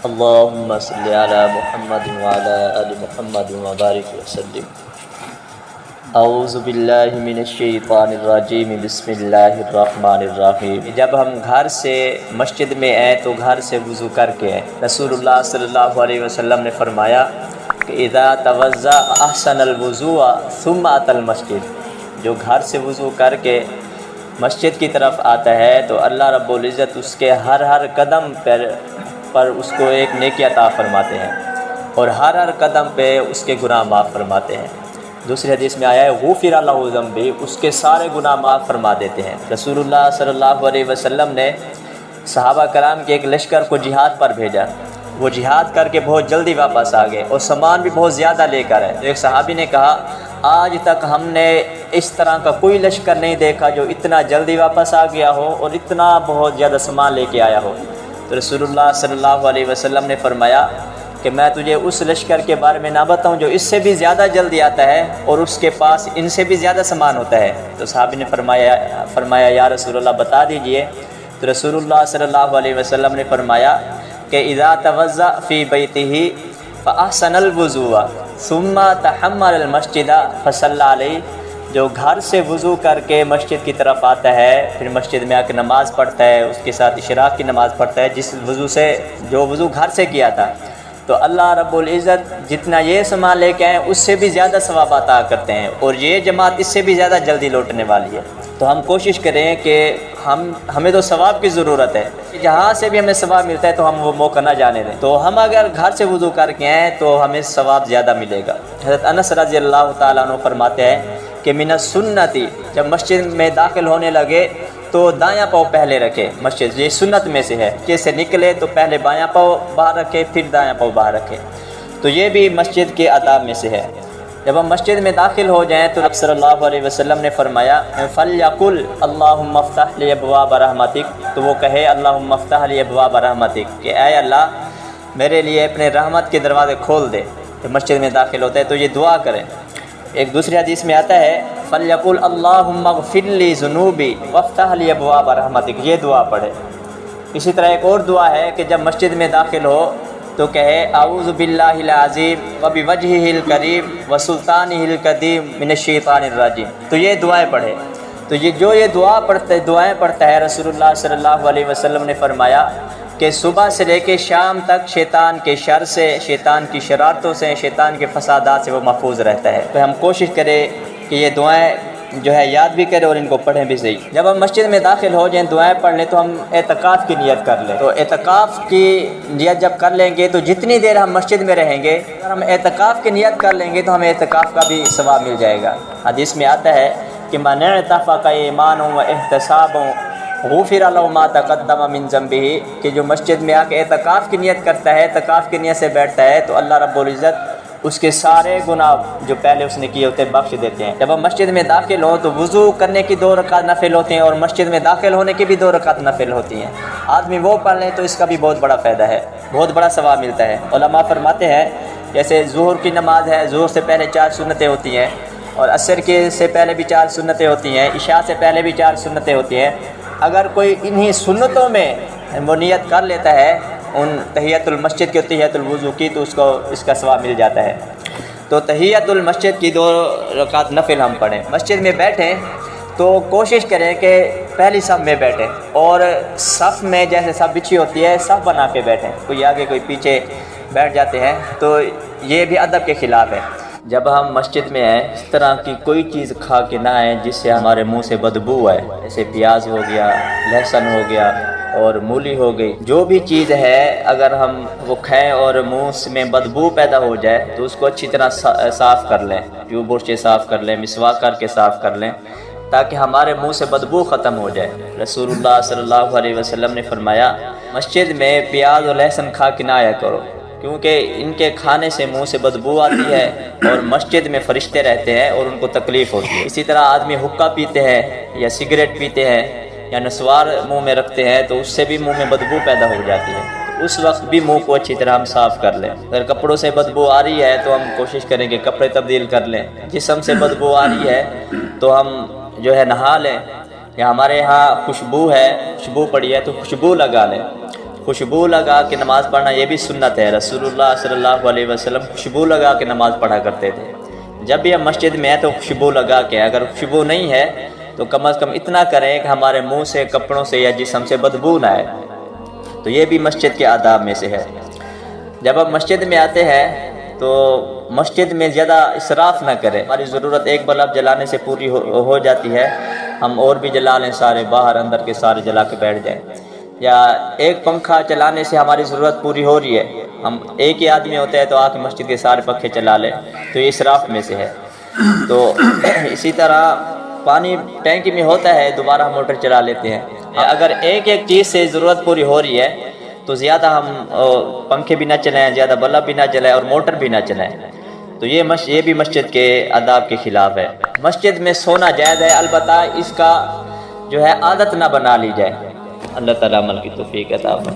اللهم صل على محمد وعلى آل محمد وبارك وسلم۔ اعوذ باللہ من الشیطان الرجیم، بسم اللہ الرحمن الرحیم۔ جب ہم گھر سے مسجد میں آئیں تو گھر سے وضو کر کے آئیں۔ رسول اللہ صلی اللہ علیہ وسلم نے فرمایا کہ اذا توضأ احسن الوضوء ثم اتى المسجد، جو گھر سے وضو کر کے مسجد کی طرف آتا ہے تو اللہ رب العزت اس کے ہر قدم پر اس کو ایک نیکی عطا فرماتے ہیں اور ہر قدم پہ اس کے گناہ معاف فرماتے ہیں۔ دوسری حدیث میں آیا ہے غفر لہ ذنبہ، اس کے سارے گناہ معاف فرما دیتے ہیں۔ رسول اللہ صلی اللہ علیہ وسلم نے صحابہ کرام کے ایک لشکر کو جہاد پر بھیجا، وہ جہاد کر کے بہت جلدی واپس آ گئے اور سامان بھی بہت زیادہ لے کر آئے۔ ایک صحابی نے کہا آج تک ہم نے اس طرح کا کوئی لشکر نہیں دیکھا جو اتنا جلدی واپس آ گیا ہو اور اتنا بہت زیادہ سامان لے کے آیا ہو۔ تو رسول اللہ صلی اللہ علیہ وسلم نے فرمایا کہ میں تجھے اس لشکر کے بارے میں نہ بتاؤں جو اس سے بھی زیادہ جلدی آتا ہے اور اس کے پاس ان سے بھی زیادہ سامان ہوتا ہے؟ تو صحابی نے فرمایا یا رسول اللہ بتا دیجئے۔ تو رسول اللہ صلی اللہ علیہ وسلم نے فرمایا کہ اذا توضأ فی بیتہ فاحسن الوضوء ثم تحمل المسجد فصلی علیہ، جو گھر سے وضو کر کے مسجد کی طرف آتا ہے پھر مسجد میں آ کے نماز پڑھتا ہے، اس کے ساتھ اشراق کی نماز پڑھتا ہے جو وضو گھر سے کیا تھا، تو اللہ رب العزت جتنا یہ سامان لے کے آئیں اس سے بھی زیادہ ثواب عطا کرتے ہیں اور یہ جماعت اس سے بھی زیادہ جلدی لوٹنے والی ہے۔ تو ہم کوشش کریں کہ ہمیں تو ثواب کی ضرورت ہے، جہاں سے بھی ہمیں ثواب ملتا ہے تو ہم وہ موقع نہ جانے دیں۔ تو ہم اگر گھر سے وضو کر کے آئیں تو ہمیں ثواب زیادہ ملے گا۔ حضرت انس رضی اللہ تعالیٰ عنہ فرماتے ہیں کہ من السنتی، جب مسجد میں داخل ہونے لگے تو دایاں پاؤں پہلے رکھے، مسجد یہ سنت میں سے ہے کہ سے نکلے تو پہلے بایاں پاؤں باہر رکھے پھر دایاں پاؤں باہر رکھے، تو یہ بھی مسجد کے آداب میں سے ہے۔ جب ہم مسجد میں داخل ہو جائیں تو نبی صلی اللہ علیہ وسلم نے فرمایا فَلْيَقُلْ اللَّهُمَّ افْتَحْ لِي أَبْوَابَ رَحْمَتِكَ، تو وہ کہے اللہم افتح لی ابواب رحمتک، کہ اے اللہ میرے لیے اپنے رحمت کے دروازے کھول دے۔ جب مسجد میں داخل ہوتا ہے تو یہ دعا کریں۔ ایک دوسری حدیث میں آتا ہے فَلْيَقُلْ اللَّهُمَّ اغْفِرْ لِي ذُنُوبِي وَافْتَحْ لِي أَبْوَابَ رَحْمَتِكَ، یہ دعا پڑھے۔ اسی طرح ایک اور دعا ہے کہ جب مسجد میں داخل ہو تو کہے اعوذ باللہ العظیم وبوجہہ الکریم وسلطانہ القدیم من الشیطان الرجیم، تو یہ دعائیں پڑھے۔ تو یہ دعائیں پڑھتا ہے، رسول اللہ صلی اللہ علیہ وسلم نے فرمایا کہ صبح سے لے کے شام تک شیطان کے شر سے، شیطان کی شرارتوں سے، شیطان کے فسادات سے وہ محفوظ رہتا ہے۔ تو ہم کوشش کریں کہ یہ دعائیں جو ہے یاد بھی کریں اور ان کو پڑھیں بھی صحیح۔ جب ہم مسجد میں داخل ہو جائیں دعائیں پڑھ لیں تو ہم اعتکاف کی نیت کر لیں۔ تو اعتکاف کی نیت جب کر لیں گے تو جتنی دیر ہم مسجد میں رہیں گے اگر ہم اعتکاف کی نیت کر لیں گے تو ہمیں اعتکاف کا بھی ثواب مل جائے گا۔ حدیث میں آتا ہے کہ من اعتکف ایمانا واحتسابا غفر له ما تقدم من ذنبہ، کہ جو مسجد میں آ کے اعتکاف کی نیت کرتا ہے، اعتکاف کی نیت سے بیٹھتا ہے تو اللہ رب العزت اس کے سارے گناہ جو پہلے اس نے کیے ہوتے ہیں بخش دیتے ہیں۔ جب ہم مسجد میں داخل ہوں تو وضو کرنے کی 2 رکعت نفل ہوتے ہیں اور مسجد میں داخل ہونے کی بھی 2 رکعت نفل ہوتی ہیں۔ آدمی وہ پڑھ لیں تو اس کا بھی بہت بڑا فائدہ ہے، بہت بڑا ثواب ملتا ہے۔ علماء فرماتے ہیں جیسے ظہر کی نماز ہے، ظہر سے پہلے 4 سنتیں ہوتی ہیں اور عصر کے سے پہلے بھی 4 سنتیں ہوتی ہیں، عشاء سے پہلے بھی 4 سنتیں ہوتی ہیں۔ اگر کوئی انہی سنتوں میں وہ نیت کر لیتا ہے ان تحیۃ المسجد کی تحیۃ الوضو کی تو اس کا ثواب مل جاتا ہے۔ تو تحیۃ المسجد کی 2 رکعت نفل ہم پڑھیں۔ مسجد میں بیٹھیں تو کوشش کریں کہ پہلی صف میں بیٹھیں اور صف میں جیسے صف بچھی ہوتی ہے صف بنا کے بیٹھیں، کوئی آگے کوئی پیچھے بیٹھ جاتے ہیں تو یہ بھی ادب کے خلاف ہے۔ جب ہم مسجد میں آئیں اس طرح کی کوئی چیز کھا کے نہ آئیں جس سے ہمارے منہ سے بدبو آئے، جیسے پیاز ہو گیا، لہسن ہو گیا اور مولی ہو گئی، جو بھی چیز ہے اگر ہم وہ کھائیں اور منہ میں بدبو پیدا ہو جائے تو اس کو اچھی طرح صاف کر لیں، ٹیوب برش سے صاف کر لیں، مسواک کر کے صاف کر لیں تاکہ ہمارے منہ سے بدبو ختم ہو جائے۔ رسول اللہ صلی اللہ علیہ وسلم نے فرمایا مسجد میں پیاز اور لہسن کھا کے نہ آیا کرو کیونکہ ان کے کھانے سے منہ سے بدبو آتی ہے اور مسجد میں فرشتے رہتے ہیں اور ان کو تکلیف ہوتی ہے۔ اسی طرح آدمی حقہ پیتے ہیں یا سگریٹ پیتے ہیں یا نسوار منہ میں رکھتے ہیں تو اس سے بھی منہ میں بدبو پیدا ہو جاتی ہے، اس وقت بھی منہ کو اچھی طرح ہم صاف کر لیں۔ اگر کپڑوں سے بدبو آ رہی ہے تو ہم کوشش کریں کہ کپڑے تبدیل کر لیں، جسم سے بدبو آ رہی ہے تو ہم جو ہے نہا لیں، یا ہمارے ہاں خوشبو پڑی ہے تو خوشبو لگا لیں۔ خوشبو لگا کے نماز پڑھنا یہ بھی سنت ہے. رسول اللہ صلی اللہ علیہ وسلم خوشبو لگا کے نماز پڑھا کرتے تھے. جب بھی ہم مسجد میں ہیں تو خوشبو لگا کے، اگر خوشبو نہیں ہے تو کم از کم اتنا کریں کہ ہمارے منہ سے، کپڑوں سے یا جسم سے بدبو نہ آئے. تو یہ بھی مسجد کے آداب میں سے ہے. جب آپ مسجد میں آتے ہیں تو مسجد میں زیادہ اسراف نہ کریں. ہماری ضرورت ایک بلب جلانے سے پوری ہو جاتی ہے، ہم اور بھی جلا لیں، سارے باہر اندر کے سارے جلا کے بیٹھ جائیں. یا ایک پنکھا چلانے سے ہماری ضرورت پوری ہو رہی ہے، ہم ایک ہی آدمی ہوتا ہے تو آ کے مسجد کے سارے پنکھے چلا لیں، تو یہ اسراف میں سے ہے. تو اسی طرح پانی ٹینکی میں ہوتا ہے، دوبارہ ہم موٹر چلا لیتے ہیں. اگر ایک ایک چیز سے ضرورت پوری ہو رہی ہے تو زیادہ ہم پنکھے بھی نہ چلائیں، زیادہ بلب بھی نہ چلائیں اور موٹر بھی نہ چلائیں. تو یہ بھی مسجد کے آداب کے خلاف ہے. مسجد میں سونا جائز ہے، البتہ اس کا جو ہے عادت نہ بنا لی جائے. اللہ تعالیٰ عمل کی توفیق عطا فرمائے.